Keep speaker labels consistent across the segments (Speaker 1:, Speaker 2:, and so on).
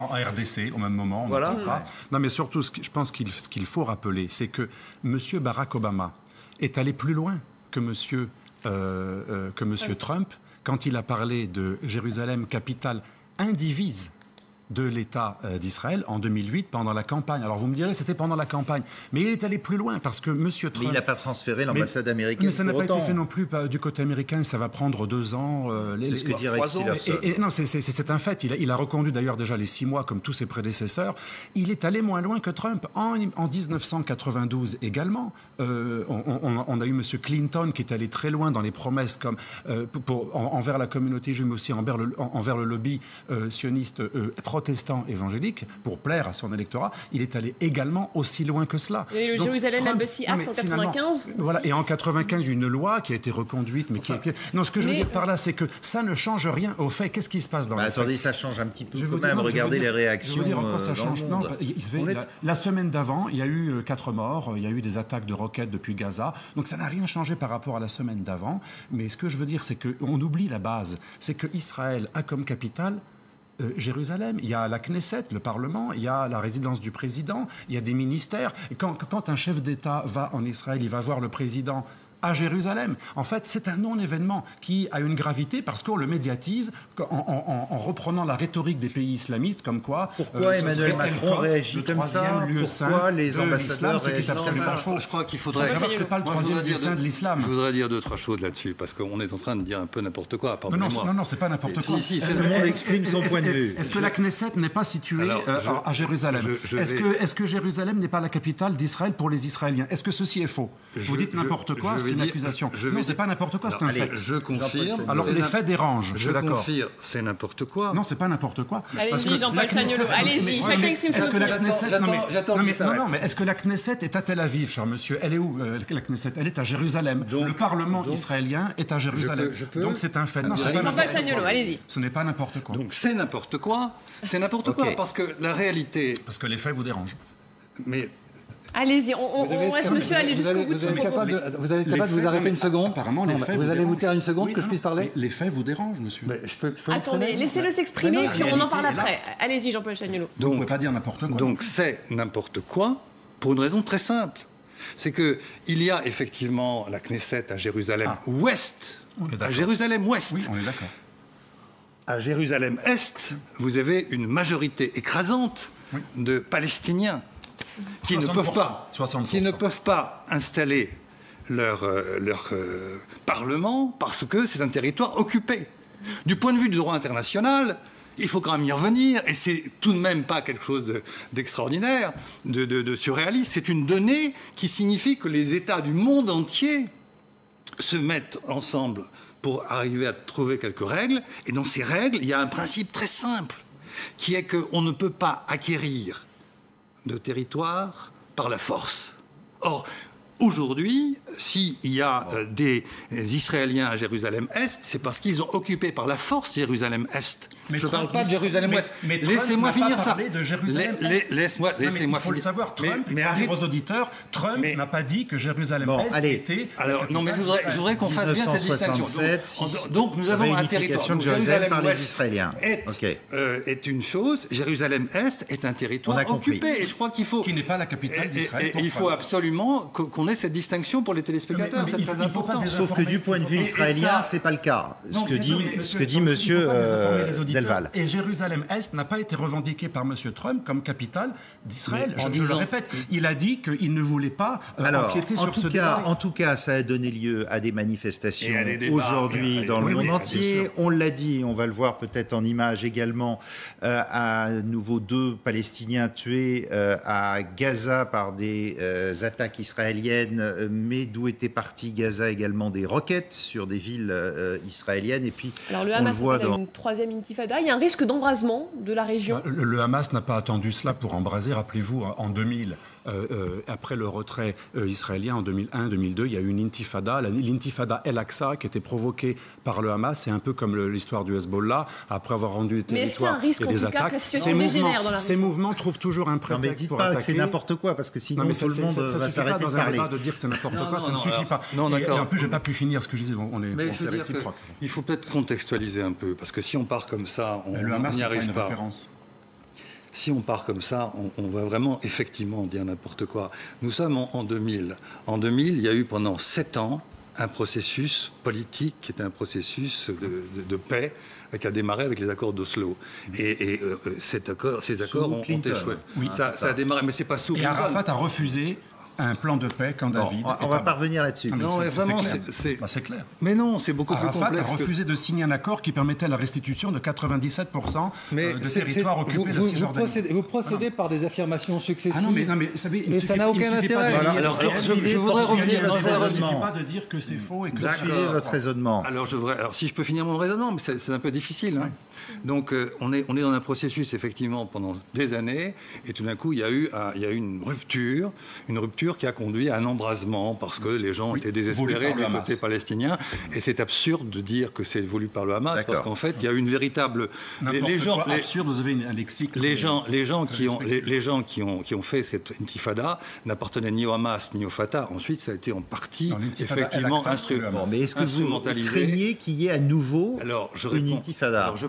Speaker 1: En RDC, au même moment.
Speaker 2: Voilà.
Speaker 1: Non, mais surtout, je pense ce qu'il faut rappeler, c'est que M. Barack Obama est allé plus loin que M. Trump quand il a parlé de Jérusalem, capitale indivise de l'État d'Israël en 2008 pendant la campagne. Alors vous me direz, c'était pendant la campagne. Mais il est allé plus loin parce que M. Trump...
Speaker 3: Mais il n'a pas transféré l'ambassade américaine.
Speaker 1: Mais ça n'a pas été fait non plus du côté américain. Ça va prendre 2 ans.
Speaker 3: C'est ce que dit Rex Tillerson.
Speaker 1: Non, c'est un fait. Il a reconduit d'ailleurs déjà les 6 mois comme tous ses prédécesseurs. Il est allé moins loin que Trump. En 1992 également, on a eu M. Clinton qui est allé très loin dans les promesses comme, envers la communauté juive, mais aussi envers le lobby sioniste protestant évangélique, pour plaire à son électorat. Il est allé également aussi loin que cela.
Speaker 4: Il y a eu le Jérusalem Embassy Act en 95.
Speaker 1: Voilà, et en 95, il y a eu une loi qui a été reconduite, mais Non, ce que je veux dire par là, c'est que ça ne change rien au fait. Qu'est-ce qui se passe dans les faits ?
Speaker 3: Attendez, ça change un petit peu quand même. Regardez les réactions.
Speaker 1: Je veux dire en quoi ça change. La semaine d'avant, il y a eu 4 morts, il y a eu des attaques de roquettes depuis Gaza. Donc ça n'a rien changé par rapport à la semaine d'avant. Mais ce que je veux dire, c'est qu'on oublie la base. C'est que Israël a comme capitale Jérusalem, il y a la Knesset, le Parlement, il y a la résidence du président, il y a des ministères. Et quand un chef d'État va en Israël, il va voir le président à Jérusalem. En fait, c'est un non-événement qui a une gravité parce qu'on le médiatise en reprenant la rhétorique des pays islamistes, comme quoi...
Speaker 3: Pourquoi Emmanuel Macron réagit comme ça? Pourquoi les ambassadeurs réagissent comme ça?
Speaker 2: Je crois qu'il faudrait...
Speaker 1: C'est pas le troisième lieu saint de l'islam.
Speaker 2: Je voudrais dire 2-3 choses là-dessus, parce qu'on est en train de dire un peu n'importe quoi.
Speaker 1: Non, c'est pas n'importe quoi.
Speaker 2: Si,
Speaker 3: le monde exprime son point de vue.
Speaker 1: Est-ce que la Knesset n'est pas située à Jérusalem? Est-ce que Jérusalem n'est pas la capitale d'Israël pour les Israéliens? Est-ce que ceci est faux? Vous dites n'importe quoi, c'est une accusation. Non, c'est pas n'importe quoi, c'est un fait.
Speaker 2: Je confirme.
Speaker 1: Alors les faits dérangent, je suis d'accord.
Speaker 2: Je confirme, c'est n'importe quoi.
Speaker 1: Non, c'est pas n'importe quoi.
Speaker 4: Allez-y, Jean-Paul Chagnollo, allez-y, chacun exprime son opinion.
Speaker 1: Non, mais est-ce que la Knesset est à Tel Aviv, cher monsieur? Elle est où, la Knesset? Elle est à Jérusalem. Le Parlement israélien est à Jérusalem. Donc c'est un fait. Non, c'est pas
Speaker 4: Jean-Paul Chagnollo, allez-y.
Speaker 1: Ce n'est pas n'importe quoi.
Speaker 2: Donc c'est n'importe quoi. C'est n'importe quoi, parce que la réalité...
Speaker 1: Parce que les faits vous dérangent.
Speaker 2: Mais...
Speaker 4: Allez-y, on laisse monsieur aller jusqu'au bout de son propos.
Speaker 5: Vous êtes capable de vous arrêter une seconde?
Speaker 1: Apparemment, les faits
Speaker 5: vous allez vous taire une seconde, que je puisse parler?
Speaker 1: Les faits vous dérangent, monsieur.
Speaker 4: Attendez, laissez-le s'exprimer, puis on en parle après. Allez-y, Jean-Paul Chagnollo.
Speaker 1: Donc, vous ne pouvez pas dire n'importe quoi.
Speaker 2: Donc c'est n'importe quoi pour une raison très simple. C'est qu'il y a effectivement la Knesset à Jérusalem-Ouest. À Jérusalem-Ouest.
Speaker 1: Oui, on est d'accord.
Speaker 2: À Jérusalem-Est, vous avez une majorité écrasante de Palestiniens qui ne peuvent pas installer leur parlement parce que c'est un territoire occupé. Du point de vue du droit international, il faut quand même y revenir, et c'est tout de même pas quelque chose d'extraordinaire, de surréaliste. C'est une donnée qui signifie que les États du monde entier se mettent ensemble pour arriver à trouver quelques règles, et dans ces règles, il y a un principe très simple, qui est qu'on ne peut pas acquérir de territoire par la force. Or, aujourd'hui, s'il y a des Israéliens à Jérusalem-Est, c'est parce qu'ils ont occupé par la force Jérusalem-Est. Je ne parle pas de Jérusalem-Ouest.
Speaker 1: Laissez-moi finir ça.
Speaker 2: Laissez-moi finir.
Speaker 1: Il faut le savoir, Trump, mais arrive aux auditeurs, Trump n'a pas dit que Jérusalem-Est était...
Speaker 2: Alors, non, mais je voudrais qu'on fasse bien cette distinction. Donc, nous avons un territoire.
Speaker 3: De Jérusalem par les Israéliens.
Speaker 2: Est une chose, Jérusalem-Est est un territoire occupé. Et je crois qu'il faut...
Speaker 1: Qui n'est pas la capitale d'Israël.
Speaker 2: Et il faut absolument qu'on ait cette distinction pour les téléspectateurs, c'est très important.
Speaker 3: Sauf que du point de vue israélien, c'est pas le cas. Ce que dit monsieur Delval.
Speaker 1: Et Jérusalem-Est n'a pas été revendiqué par monsieur Trump comme capitale d'Israël. Je le répète, il a dit qu'il ne voulait pas empiéter sur ce débat.
Speaker 3: En tout cas, ça a donné lieu à des manifestations aujourd'hui dans le monde entier. On l'a dit, on va le voir peut-être en image également, à nouveau 2 Palestiniens tués à Gaza par des attaques israéliennes, mais d'où était partie Gaza également des roquettes sur des villes israéliennes. Et puis,
Speaker 4: alors le Hamas a une 3e intifada. Il y a un risque d'embrasement de la région.
Speaker 1: Le Hamas n'a pas attendu cela pour embraser. Rappelez-vous, en 2000, après le retrait israélien en 2001-2002, il y a eu une intifada, l'intifada El-Aqsa, qui était provoquée par le Hamas. C'est un peu comme l'histoire du Hezbollah, après avoir rendu les territoires et des attaques. Ces mouvements trouvent toujours un prétexte pour attaquer.
Speaker 3: Mais dites pas que c'est n'importe quoi, parce que sinon tout le monde va s'arrêter de parler.
Speaker 1: De dire que c'est n'importe quoi, ça ne suffit pas. Et en plus, je n'ai pas pu finir ce que je disais.
Speaker 2: Mais je veux dire il faut peut-être contextualiser un peu, parce que si on part comme ça, on n'y arrive pas. si on part comme ça, on va vraiment effectivement dire n'importe quoi. Nous sommes en 2000. En 2000, il y a eu pendant 7 ans un processus politique qui est un processus de paix qui a démarré avec les accords d'Oslo. Et ces accords ont échoué.
Speaker 1: Oui,
Speaker 2: ça a démarré, mais c'est pas sous Clinton.
Speaker 1: Et Arafat a refusé un plan de paix quand David...
Speaker 3: on va pas revenir là-dessus.
Speaker 2: Non, mais vraiment,
Speaker 1: c'est clair.
Speaker 2: Mais non, c'est beaucoup plus complexe.
Speaker 1: Arafat a refusé de signer un accord qui permettait la restitution de 97% de territoires occupés de Cisjordanie.
Speaker 5: Vous procédez par des affirmations successives.
Speaker 1: Ah non, mais vous savez,
Speaker 5: et ça n'a aucun intérêt.
Speaker 2: Alors, je voudrais revenir.
Speaker 1: Il ne suffit pas de dire que c'est faux et que
Speaker 3: c'est votre raisonnement.
Speaker 2: Alors, si je peux finir mon raisonnement, mais c'est un peu difficile. Hein. Donc, on est dans un processus, effectivement, pendant des années, et tout d'un coup, il y a eu une rupture qui a conduit à un embrasement, parce que les gens étaient désespérés du côté palestinien. Et c'est absurde de dire que c'est voulu par le Hamas, parce qu'en fait, il y a une véritable...
Speaker 1: Absurde, vous avez un lexique...
Speaker 2: Les gens qui ont fait cette intifada n'appartenaient ni au Hamas, ni au Fatah. Ensuite, ça a été en partie, effectivement, instrumentalisé.
Speaker 3: Mais est-ce que vous craignez qu'il y ait à nouveau une intifada?
Speaker 2: Alors, je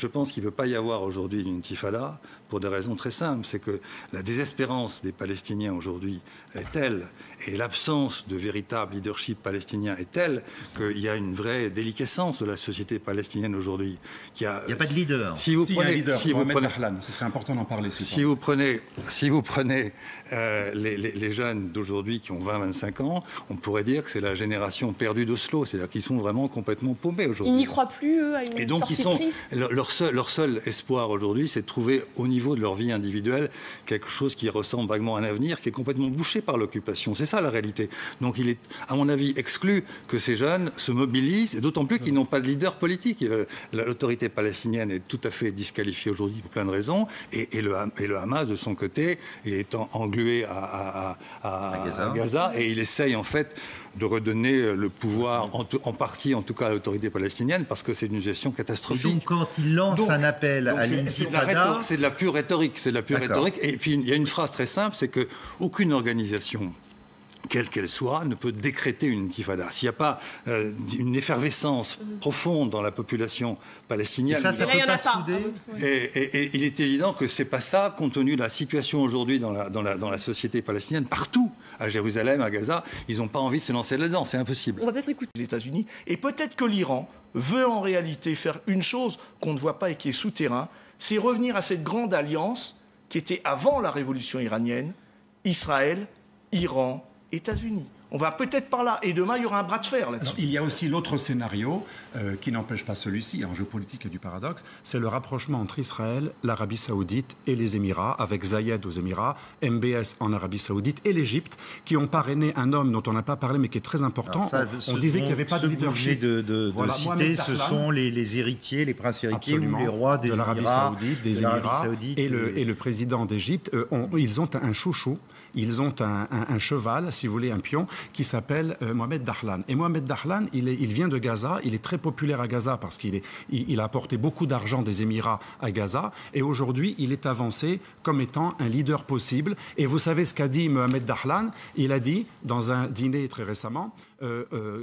Speaker 2: pense qu'il ne peut pas y avoir aujourd'hui une intifada pour des raisons très simples. C'est que la désespérance des Palestiniens aujourd'hui est telle, et l'absence de véritable leadership palestinien est telle qu'il y a une vraie déliquescence de la société palestinienne aujourd'hui.
Speaker 3: Il n'y a pas de leader.
Speaker 1: Si vous prenez, Dahlan, ce serait important d'en parler.
Speaker 2: Si vous prenez les jeunes d'aujourd'hui qui ont 20-25 ans, on pourrait dire que c'est la génération perdue d'Oslo, c'est-à-dire qu'ils sont vraiment complètement paumés aujourd'hui.
Speaker 4: Ils n'y croient plus, eux, à une sortie de crise.
Speaker 2: Leur seul espoir aujourd'hui, c'est de trouver au niveau de leur vie individuelle quelque chose qui ressemble vaguement à un avenir qui est complètement bouché par l'occupation. C'est ça la réalité. Donc il est, à mon avis, exclu que ces jeunes se mobilisent, et d'autant plus qu'ils n'ont pas de leader politique. L'autorité palestinienne est tout à fait disqualifiée aujourd'hui pour plein de raisons, et le Hamas, de son côté, il est englué à Gaza, et il essaye en fait de redonner le pouvoir, en partie en tout cas à l'autorité palestinienne, parce que c'est une gestion catastrophique.
Speaker 3: Et donc quand il lance un appel à l'intifada...
Speaker 2: C'est de la pure rhétorique. Et puis il y a une phrase très simple, c'est qu'aucune organisation, quelle qu'elle soit, ne peut décréter une intifada. S'il n'y a pas une effervescence profonde dans la population palestinienne...
Speaker 3: Et ça peut pas souder.
Speaker 2: Et il est évident que ce n'est pas ça, compte tenu de la situation aujourd'hui dans la société palestinienne, partout, à Jérusalem, à Gaza, ils n'ont pas envie de se lancer là-dedans. C'est impossible.
Speaker 6: On va peut-être écouter les États-Unis, et peut-être que l'Iran veut en réalité faire une chose qu'on ne voit pas et qui est souterrain, c'est revenir à cette grande alliance qui était avant la révolution iranienne, Israël, Iran, États-Unis. On va peut-être par là. Et demain, il y aura un bras de fer là-dessus.
Speaker 1: Il y a aussi l'autre scénario, qui n'empêche pas celui-ci, en géopolitique et du paradoxe, c'est le rapprochement entre Israël, l'Arabie Saoudite et les Émirats, avec Zayed aux Émirats, MBS en Arabie Saoudite et l'Égypte, qui ont parrainé un homme dont on n'a pas parlé, mais qui est très important.
Speaker 3: On disait qu'il n'y avait pas de leadership. De citer, ce sont les héritiers, les princes héritiers ou les rois des Émirats,
Speaker 1: des Émirats et le président d'Égypte. Ils ont un chouchou. Ils ont un cheval, si vous voulez, un pion, qui s'appelle Mohamed Dahlan. Et Mohamed Dahlan, il vient de Gaza, il est très populaire à Gaza parce qu'il a apporté beaucoup d'argent des Émirats à Gaza. Et aujourd'hui, il est avancé comme étant un leader possible. Et vous savez ce qu'a dit Mohamed Dahlan? Il a dit, dans un dîner très récemment,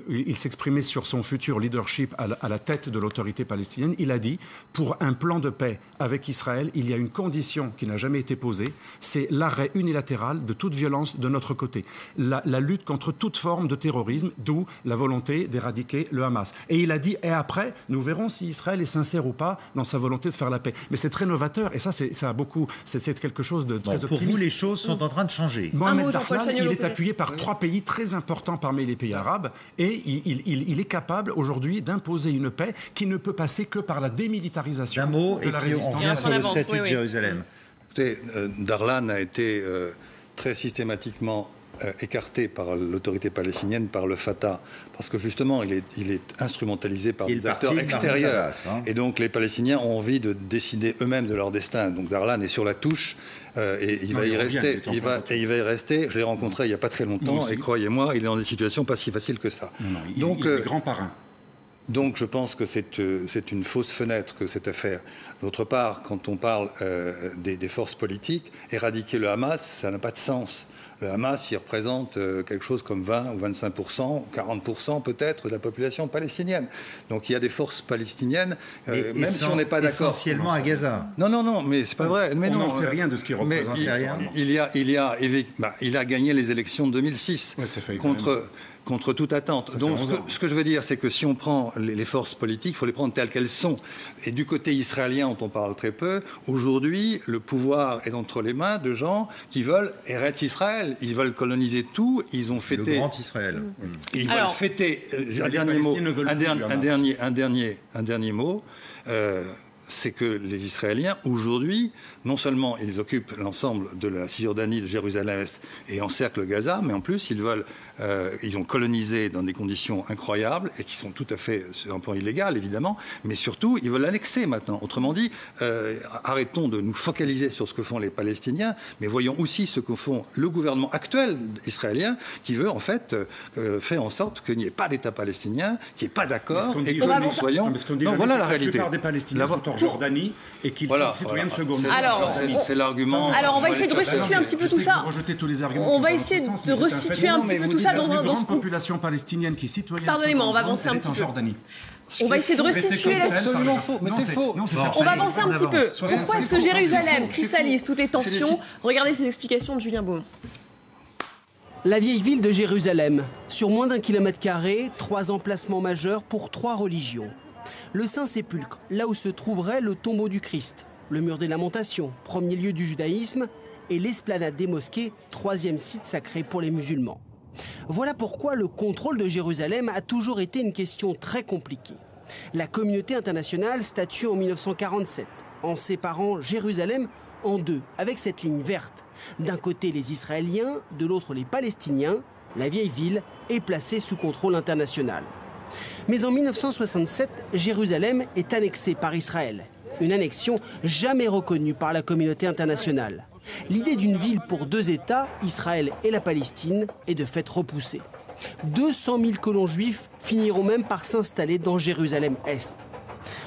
Speaker 1: il s'exprimait sur son futur leadership à la tête de l'autorité palestinienne. Il a dit, pour un plan de paix avec Israël, il y a une condition qui n'a jamais été posée, c'est l'arrêt unilatéral de toute violence de notre côté. La lutte contre toute forme de terrorisme, d'où la volonté d'éradiquer le Hamas. Et il a dit, et après, nous verrons si Israël est sincère ou pas dans sa volonté de faire la paix. Mais c'est très novateur, et ça, c'est quelque chose de très optimiste.
Speaker 3: Pour vous, les choses sont en train de changer.
Speaker 1: Mohamed Dahlan, il est appuyé par 3 pays très importants parmi les pays arabes, et il est capable aujourd'hui d'imposer une paix qui ne peut passer que par la démilitarisation de la résistance.
Speaker 3: On revient sur le statut de Jérusalem.
Speaker 2: Écoutez, Dahlan a été très systématiquement écarté par l'autorité palestinienne, par le Fatah, parce que justement, il est instrumentalisé par des acteurs extérieurs. Et donc, les Palestiniens ont envie de décider eux-mêmes de leur destin. Donc, Dahlan est sur la touche et il va y rester. Il va y rester. Je l'ai rencontré il n'y a pas très longtemps et croyez-moi, il est dans des situations pas si faciles que ça.
Speaker 1: Il est grand parrain.
Speaker 2: Donc je pense que c'est une fausse fenêtre que cette affaire. D'autre part, quand on parle des forces politiques, éradiquer le Hamas, ça n'a pas de sens. Le Hamas, il représente quelque chose comme 20 ou 25%, 40% peut-être de la population palestinienne. Donc il y a des forces palestiniennes, même si on n'est pas d'accord.
Speaker 3: Essentiellement à Gaza.
Speaker 2: Non, mais c'est pas vrai. Mais
Speaker 1: on
Speaker 2: non,
Speaker 1: n'en sait rien de ce qu'il représente.
Speaker 2: Il a gagné les élections de 2006 contre toute attente. Donc ce que je veux dire, c'est que si on prend les forces politiques, il faut les prendre telles qu'elles sont. Et du côté israélien, dont on parle très peu, aujourd'hui, le pouvoir est entre les mains de gens qui veulent Eretz Israël. Ils veulent coloniser tout. Ils ont fêté...
Speaker 3: Le grand Israël.
Speaker 2: Ils veulent fêter... Un dernier mot. C'est que les Israéliens, aujourd'hui, non seulement ils occupent l'ensemble de la Cisjordanie, de Jérusalem-Est et encerclent Gaza, mais en plus ils ont colonisé dans des conditions incroyables et qui sont tout à fait sur un plan illégal, évidemment, mais surtout, ils veulent l'annexer maintenant. Autrement dit, arrêtons de nous focaliser sur ce que font les Palestiniens, mais voyons aussi ce que font le gouvernement actuel israélien qui veut, en fait, faire en sorte qu'il n'y ait pas d'État palestinien, qu'il n'y ait pas d'accord et que nous soyons...
Speaker 1: Non, voilà la réalité. La plupart des Palestiniens sont en Jordanie et qu'ils sont citoyens de seconde.
Speaker 2: C'est l'argument.
Speaker 4: Alors, on va essayer de resituer un petit peu tout ça. On va essayer de resituer un petit peu tout ça dans
Speaker 1: une grande population palestinienne qui est citoyenne.
Speaker 4: Pardonnez-moi, on va avancer un petit peu. On va essayer de resituer la
Speaker 5: absolument faux, mais c'est faux.
Speaker 4: On va avancer un petit peu. Pourquoi est-ce que Jérusalem cristallise toutes les tensions? Regardez ces explications de Julien Baume.
Speaker 7: La vieille ville de Jérusalem, sur moins d'1 km², 3 emplacements majeurs pour 3 religions. Le Saint-Sépulcre, là où se trouverait le tombeau du Christ, le mur des Lamentations, premier lieu du judaïsme, et l'esplanade des mosquées, 3e site sacré pour les musulmans. Voilà pourquoi le contrôle de Jérusalem a toujours été une question très compliquée. La communauté internationale statue en 1947, en séparant Jérusalem en deux, avec cette ligne verte. D'un côté les Israéliens, de l'autre les Palestiniens. La vieille ville est placée sous contrôle international. Mais en 1967, Jérusalem est annexée par Israël. Une annexion jamais reconnue par la communauté internationale. L'idée d'une ville pour 2 États, Israël et la Palestine, est de fait repoussée. 200 000 colons juifs finiront même par s'installer dans Jérusalem-Est.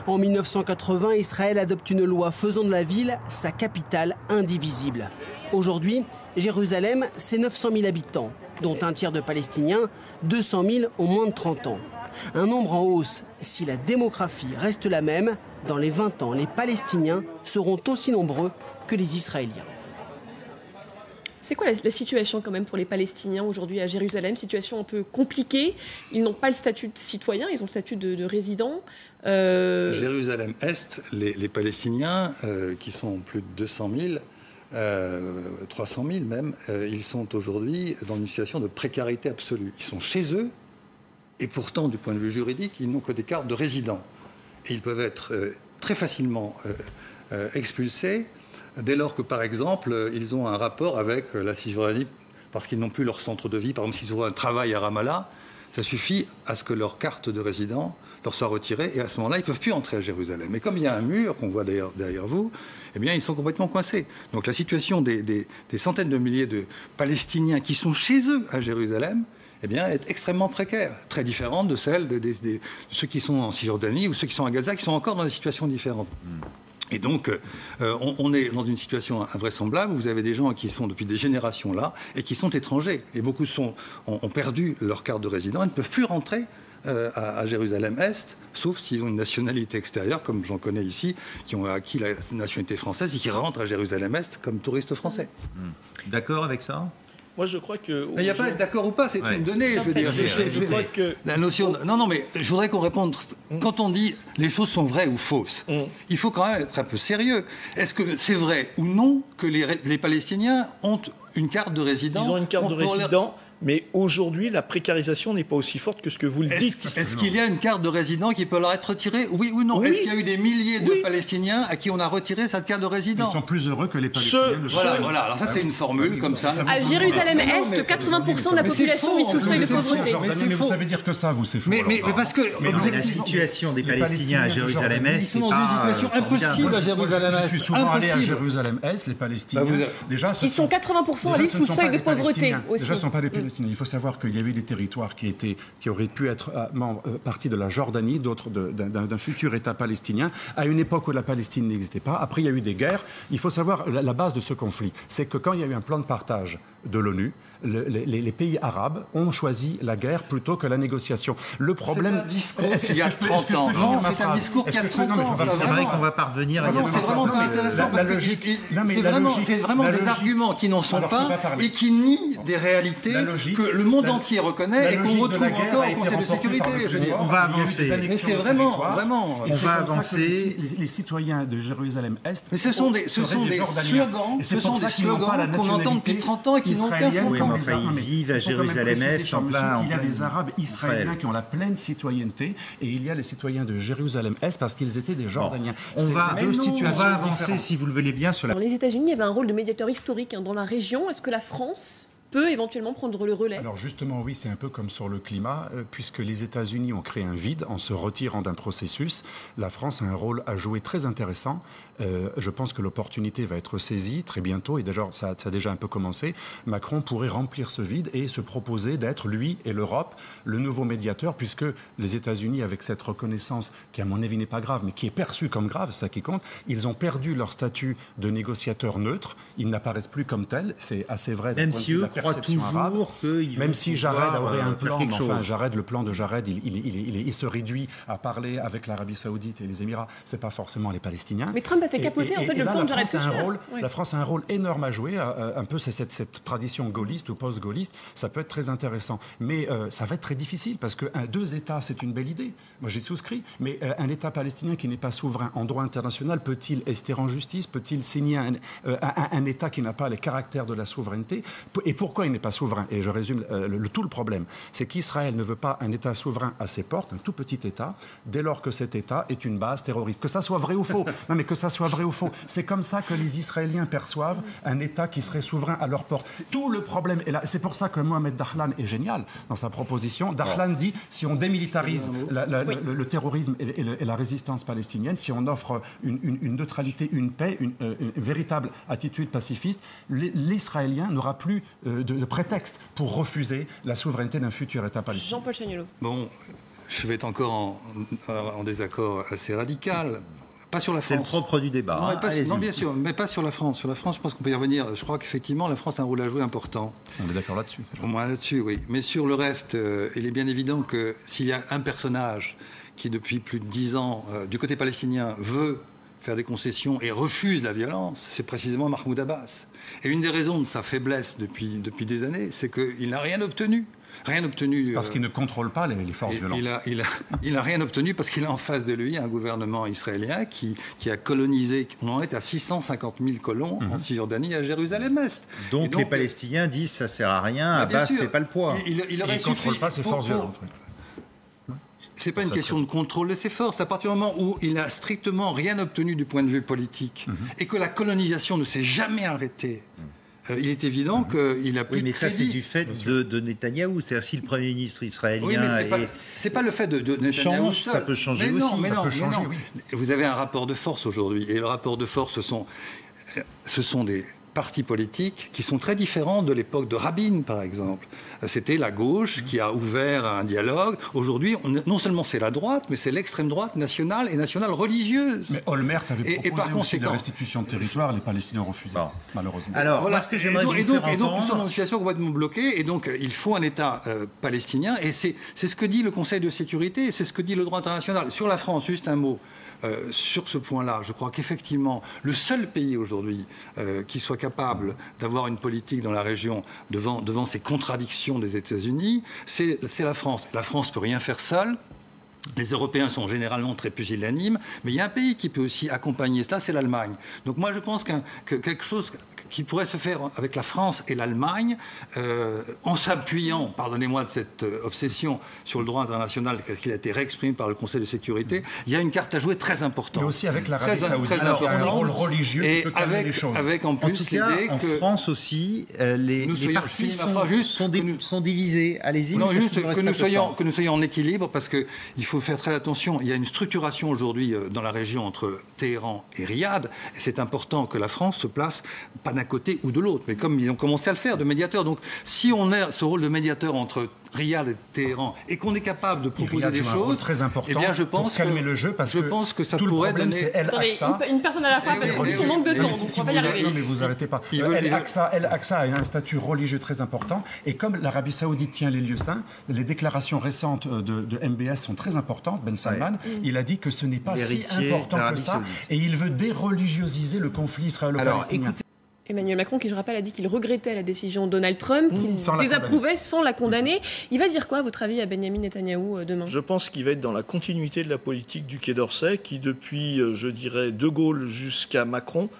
Speaker 7: En 1980, Israël adopte une loi faisant de la ville sa capitale indivisible. Aujourd'hui, Jérusalem, c'est 900 000 habitants, dont un tiers de Palestiniens, 200 000 ont moins de 30 ans. Un nombre en hausse. Si la démographie reste la même, dans les 20 ans, les Palestiniens seront aussi nombreux que les Israéliens.
Speaker 4: C'est quoi la situation quand même pour les Palestiniens aujourd'hui à Jérusalem? Situation un peu compliquée. Ils n'ont pas le statut de citoyen, ils ont le statut de résident.
Speaker 2: Jérusalem-Est, les Palestiniens, qui sont plus de 200 000, 300 000 même, ils sont aujourd'hui dans une situation de précarité absolue. Ils sont chez eux, et pourtant, du point de vue juridique, ils n'ont que des cartes de résidents. Et ils peuvent être très facilement expulsés dès lors que, par exemple, ils ont un rapport avec la Cisjordanie parce qu'ils n'ont plus leur centre de vie. Par exemple, s'ils ont un travail à Ramallah, ça suffit à ce que leur carte de résident leur soit retirée et à ce moment-là, ils ne peuvent plus entrer à Jérusalem. Et comme il y a un mur qu'on voit derrière vous, eh bien, ils sont complètement coincés. Donc la situation des centaines de milliers de Palestiniens qui sont chez eux à Jérusalem, eh bien, est extrêmement précaire, très différente de celle de ceux qui sont en Cisjordanie ou ceux qui sont à Gaza, qui sont encore dans des situations différentes. Et donc, on est dans une situation invraisemblable. Vous avez des gens qui sont depuis des générations là et qui sont étrangers. Et beaucoup ont perdu leur carte de résident et ne peuvent plus rentrer à Jérusalem-Est, sauf s'ils ont une nationalité extérieure, comme j'en connais ici, qui ont acquis la nationalité française et qui rentrent à Jérusalem-Est comme touristes français.
Speaker 3: D'accord avec ça ?
Speaker 6: Moi, je crois que...
Speaker 2: Mais il n'y a pas d'être d'accord ou pas, c'est une donnée, je veux dire. La notion... Non, mais je voudrais qu'on réponde... Quand on dit les choses sont vraies ou fausses, il faut quand même être un peu sérieux. Est-ce que c'est vrai ou non que les Palestiniens ont une carte de résident?
Speaker 6: Ils ont une carte de résident, mais aujourd'hui, la précarisation n'est pas aussi forte que ce que vous le dites.
Speaker 2: Est-ce qu'il y a une carte de résident qui peut leur être retirée? Oui ou non? Oui. Est-ce qu'il y a eu des milliers de Palestiniens à qui on a retiré cette carte de résident?
Speaker 1: Ils sont plus heureux que les Palestiniens.
Speaker 2: Voilà. Alors ça, c'est une formule comme ça.
Speaker 4: À Jérusalem-Est, 80% de la population vit sous le seuil de pauvreté.
Speaker 1: Mais vous savez dire que ça, vous, c'est faux.
Speaker 2: Mais parce que
Speaker 3: la situation des Palestiniens à Jérusalem-Est,
Speaker 2: ils sont dans une situation impossible à Jérusalem-Est.
Speaker 1: Je suis souvent allé à Jérusalem-Est, les Palestiniens.
Speaker 4: Ils sont 80% à vivre sous le seuil de pauvreté aussi.
Speaker 1: Déjà, ce ne sont pas des Palestiniens. palestinienne. Il faut savoir qu'il y avait des territoires qui auraient pu être partie de la Jordanie, d'autres d'un futur État palestinien, à une époque où la Palestine n'existait pas. Après, il y a eu des guerres. Il faut savoir la base de ce conflit. C'est que quand il y a eu un plan de partage de l'ONU, les pays arabes ont choisi la guerre plutôt que la négociation. Le problème...
Speaker 2: C'est un discours qui a 30 ans. Non, c'est un discours qui a 30 ans.
Speaker 3: C'est vrai qu'on va parvenir à...
Speaker 2: Non, c'est vraiment pas intéressant parce que c'est vraiment des arguments qui n'en sont pas et qui nient des réalités que le monde entier reconnaît et qu'on retrouve encore au Conseil de sécurité.
Speaker 3: On va avancer.
Speaker 2: Mais c'est vraiment...
Speaker 3: On va avancer.
Speaker 1: Les citoyens de Jérusalem-Est...
Speaker 2: Mais ce sont des slogans qu'on entend depuis 30 ans et qui n'ont aucun fondement.
Speaker 3: Ils vivent à Jérusalem-Est en plein.
Speaker 1: Il y a des Arabes israéliens qui ont la pleine citoyenneté et il y a les citoyens de Jérusalem-Est parce qu'ils étaient des Jordaniens.
Speaker 3: On va avancer, si vous le voulez bien, sur la...
Speaker 4: Les États-Unis avaient un rôle de médiateur historique dans la région. Est-ce que la France peut éventuellement prendre le relais?
Speaker 1: Alors justement, oui, c'est un peu comme sur le climat, puisque les États-Unis ont créé un vide en se retirant d'un processus. La France a un rôle à jouer très intéressant. Je pense que l'opportunité va être saisie très bientôt, et déjà, ça a déjà un peu commencé. Macron pourrait remplir ce vide et se proposer d'être, lui et l'Europe, le nouveau médiateur, puisque les États-Unis, avec cette reconnaissance, qui à mon avis n'est pas grave, mais qui est perçue comme grave, c'est ça qui compte, ils ont perdu leur statut de négociateur neutre. Ils n'apparaissent plus comme tels. C'est assez vrai.
Speaker 3: Même si eux croient toujours qu'ils
Speaker 1: même si Jared aurait un plan, Jared, le plan de Jared, il se réduit à parler avec l'Arabie Saoudite et les Émirats. C'est pas forcément les Palestiniens.
Speaker 4: Mais Trump a fait capoter en fait le plan de Jared Kushner.
Speaker 1: La France a un rôle énorme à jouer. Un peu cette tradition gaulliste ou post-gaulliste, ça peut être très intéressant. Mais ça va être très difficile parce que deux États, c'est une belle idée. Moi, j'ai souscrit. Mais un État palestinien qui n'est pas souverain en droit international, peut-il ester en justice? Peut-il signer un État qui n'a pas les caractères de la souveraineté? Et pourquoi il n'est pas souverain? Et je résume tout le problème. C'est qu'Israël ne veut pas un État souverain à ses portes, un tout petit État, dès lors que cet État est une base terroriste. Que ça soit vrai ou faux. Non, mais que ça soit vrai ou faux. C'est comme ça que les Israéliens perçoivent un État qui serait souverain à leur porte. Tout le problème est là. C'est pour ça que Mohamed Dahlan est génial dans sa proposition. Dahlan dit, si on démilitarise le terrorisme et la résistance palestinienne, si on offre une neutralité, une paix, une véritable attitude pacifiste, l'Israélien n'aura plus de prétexte pour refuser la souveraineté d'un futur État palestinien.
Speaker 4: Jean-Paul Chagnollo.
Speaker 2: Bon, je vais être encore en désaccord assez radical. Pas sur la France.
Speaker 3: C'est le propre du débat.
Speaker 2: Non, bien sûr, mais pas sur la France. Sur la France, je pense qu'on peut y revenir. Je crois qu'effectivement, la France a un rôle à jouer important.
Speaker 1: On est d'accord là-dessus.
Speaker 2: Au moins là-dessus, oui. Mais sur le reste, il est bien évident que s'il y a un personnage qui, depuis plus de 10 ans, du côté palestinien, veut faire des concessions et refuse la violence, c'est précisément Mahmoud Abbas. Et une des raisons de sa faiblesse depuis des années, c'est qu'il n'a rien obtenu. Rien obtenu.
Speaker 1: Parce qu'il ne contrôle pas les forces violentes.
Speaker 2: Il a rien obtenu parce qu'il a en face de lui un gouvernement israélien qui a colonisé. On en est à 650 000 colons en Cisjordanie, à Jérusalem-Est.
Speaker 3: Donc les Palestiniens disent ça sert à rien. Abbas ne fait pas le poids.
Speaker 2: Il ne
Speaker 1: contrôle pas ses forces violentes.
Speaker 2: C'est pas une question de contrôle de ses forces. À partir du moment où il n'a strictement rien obtenu du point de vue politique et que la colonisation ne s'est jamais arrêtée. Il est évident qu'il a plus de crédit.
Speaker 3: Mais ça, c'est du fait de Netanyahou. C'est-à-dire, si le Premier ministre israélien...
Speaker 2: Oui, mais c'est pas le fait de Netanyahou seul.
Speaker 3: Ça peut changer aussi.
Speaker 2: Mais non. Vous avez un rapport de force aujourd'hui. Et le rapport de force, ce sont des partis politiques qui sont très différents de l'époque de Rabin, par exemple. C'était la gauche qui a ouvert un dialogue. Aujourd'hui, non seulement c'est la droite, mais c'est l'extrême droite nationale et nationale religieuse.
Speaker 1: Mais Olmert avait proposé aussi de restitution de territoire, les Palestiniens ont refusé, malheureusement.
Speaker 3: Alors, voilà ce que j'aimerais vous faire entendre...
Speaker 2: Et donc, nous sommes dans une situation complètement bloquée, et donc il faut un État palestinien, et c'est ce que dit le Conseil de sécurité, c'est ce que dit le droit international. Sur la France, juste un mot. Sur ce point-là, je crois qu'effectivement, le seul pays aujourd'hui qui soit capable d'avoir une politique dans la région devant ces contradictions des États-Unis, c'est la France. La France ne peut rien faire seule. Les Européens sont généralement très pusillanimes, mais il y a un pays qui peut aussi accompagner cela, c'est l'Allemagne. Donc moi, je pense que quelque chose qui pourrait se faire avec la France et l'Allemagne, en s'appuyant, pardonnez-moi de cette obsession sur le droit international qui a été réexprimé par le Conseil de sécurité, il y a une carte à jouer très importante.
Speaker 1: Mais aussi avec l'Arabie Saoudite, un rôle religieux qui peut calmer les choses.
Speaker 2: Avec en plus l'idée que...
Speaker 3: En France aussi, les partis sont divisés. Allez-y.
Speaker 2: Non, juste que nous soyons en équilibre, parce qu'il faut faire très attention. Il y a une structuration aujourd'hui dans la région entre Téhéran et Riyad. Et c'est important que la France se place pas d'un côté ou de l'autre, mais comme ils ont commencé à le faire, de médiateur. Donc, si on a ce rôle de médiateur entre Riyad et Téhéran et qu'on est capable de proposer des choses
Speaker 1: très important,
Speaker 2: eh bien, je pense
Speaker 1: pour calmer le jeu, parce
Speaker 2: que ça
Speaker 1: tout
Speaker 2: pourrait
Speaker 1: le problème,
Speaker 2: donner...
Speaker 1: c'est El Aqsa.
Speaker 4: Une personne à la fois, parce qu'en plus on manque de temps, donc on va pas y arriver.
Speaker 1: Non, mais vous arrêtez pas. El Aqsa a un statut religieux très important, et comme l'Arabie Saoudite tient les lieux saints, les déclarations récentes de MBS sont très importantes. Ben Salman, il a dit que ce n'est pas si important que ça, et il veut déreligiosiser le conflit israélo-palestinien.
Speaker 4: Emmanuel Macron, qui je rappelle a dit qu'il regrettait la décision de Donald Trump, qu'il désapprouvait sans la condamner. Il va dire quoi, à votre avis, à Benyamin Netanyahou demain ?
Speaker 6: Je pense qu'il va être dans la continuité de la politique du Quai d'Orsay, qui depuis, je dirais, De Gaulle jusqu'à Macron,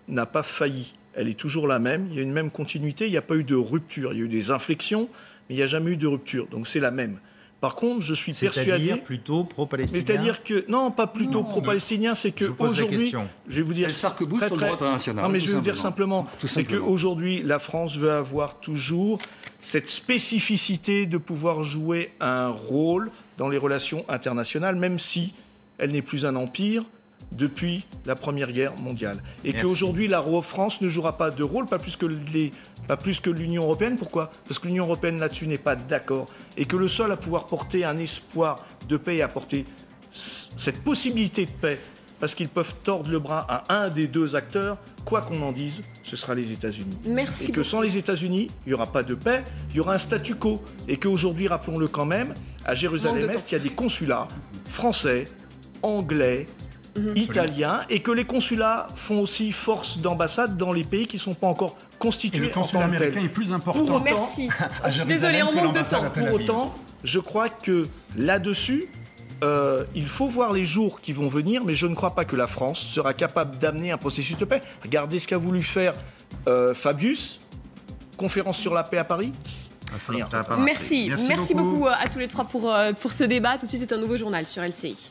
Speaker 6: n'a pas failli. Elle est toujours la même, il y a une même continuité, il n'y a pas eu de rupture. Il y a eu des inflexions, mais il n'y a jamais eu de rupture. Donc c'est la même. Par contre, je suis persuadé...
Speaker 3: C'est-à-dire plutôt pro-palestinien ?
Speaker 6: C'est-à-dire que... Non, pas plutôt pro-palestinien, c'est qu'aujourd'hui...
Speaker 2: Je vais vous dire... Elle sur le droit international.
Speaker 6: Non, mais je vais vous dire simplement, c'est qu'aujourd'hui, la France veut avoir toujours cette spécificité de pouvoir jouer un rôle dans les relations internationales, même si elle n'est plus un empire depuis la Première Guerre mondiale. Et qu'aujourd'hui, la France ne jouera pas de rôle, pas plus que l'Union européenne. Pourquoi ? Parce que l'Union européenne là-dessus n'est pas d'accord. Et que le seul à pouvoir porter un espoir de paix et apporter cette possibilité de paix, parce qu'ils peuvent tordre le bras à un des deux acteurs, quoi qu'on en dise, ce sera les États-Unis.
Speaker 4: Merci.
Speaker 6: Et que sans les États-Unis, il n'y aura pas de paix, il y aura un statu quo. Et qu'aujourd'hui, rappelons-le quand même, à Jérusalem-Est, il y a des consulats français, anglais, italiens, et que les consulats font aussi force d'ambassade dans les pays qui ne sont pas encore constitués.
Speaker 1: Et le consulat américain est plus important.
Speaker 4: Pour autant, merci. Je suis désolée, on manque de temps.
Speaker 6: Pour autant, je crois que là-dessus, il faut voir les jours qui vont venir, mais je ne crois pas que la France sera capable d'amener un processus de paix. Regardez ce qu'a voulu faire Fabius, conférence sur la paix à Paris.
Speaker 4: Merci beaucoup à tous les trois pour ce débat. Tout de suite, c'est un nouveau journal sur LCI.